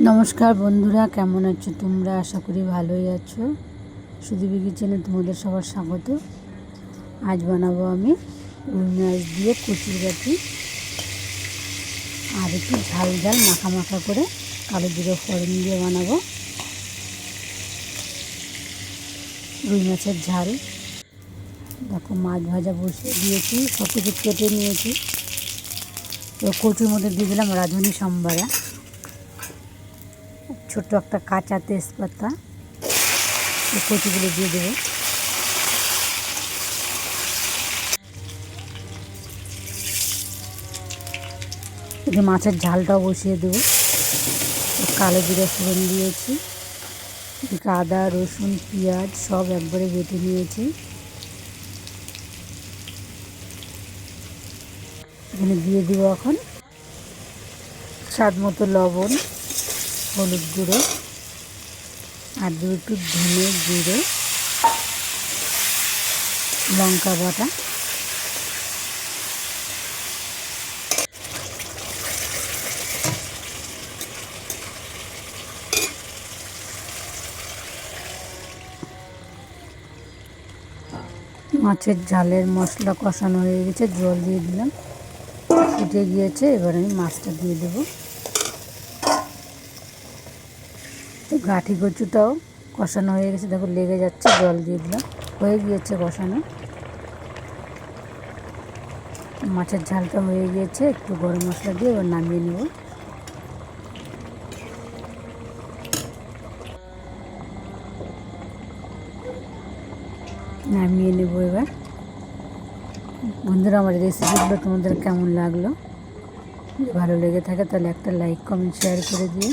নমস্কার বন্ধুরা, কেমন আছো তোমরা? আশা করি ভালোই আছো। সুদীপী কিচেনে তোমাদের সবার স্বাগত। আজ বানাবো আমি রুই মাছ দিয়ে কচুর গাঠি আর একটু ঝাল ঝাল মাখা মাখা করে কালো জিরে ফোড়ন দিয়ে বানাবো রুই মাছের ঝাল। দেখো মাছ ভাজা বসিয়ে দিয়েছি, সব কিছু কেটে নিয়েছি। তো কচুর মধ্যে দিয়ে দিলাম রাঁধুনি সম্বারা, ছোট্ট একটা কাঁচা তেজপাতা, কচুগুলো দিয়ে দেবো। এদিকে মাছের ঝালটাও বসিয়ে দেবো। কালো জিরে ফোড়ন দিয়েছি, এদিকে আদা রসুন পেঁয়াজ সব একবারে বেটে নিয়েছি। এখানে দিয়ে দিব এখন স্বাদ মতো লবণ, হলুদ গুঁড়ো আর দু একটু ধনে জিরে, লঙ্কা বাটা। মাছের ঝালের মশলা কষানো হয়ে গেছে, জল দিয়ে দিলাম, ফুটে গিয়েছে। এবার আমি মাছটা দিয়ে দেবো। তো গাঠি কচুটাও কষানো হয়ে গেছে, দেখো লেগে যাচ্ছে, জল দিয়ে দিলাম, হয়ে গিয়েছে কষানো। মাছের ঝালটা হয়ে গিয়েছে, একটু গরম মশলা দিয়ে এবার নামিয়ে নেব। এবার বন্ধুরা, আমার রেসিপিগুলো তোমাদের কেমন লাগলো? যদি ভালো লেগে থাকে তাহলে একটা লাইক কমেন্ট শেয়ার করে দিয়ে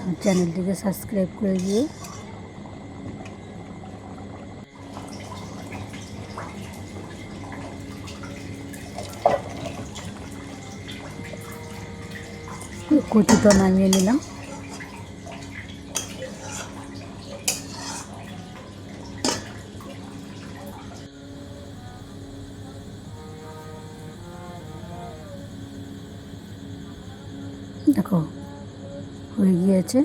আমার চ্যানেলটিকে সাবস্ক্রাইব করে দিয়ে। কচুটা নামিয়ে নিলাম। দেখো হয়ে গিয়েছে।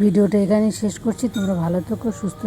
ভিডিওটা এখানে শেষ করছি। তোমরা ভালো থেকো, সুস্থ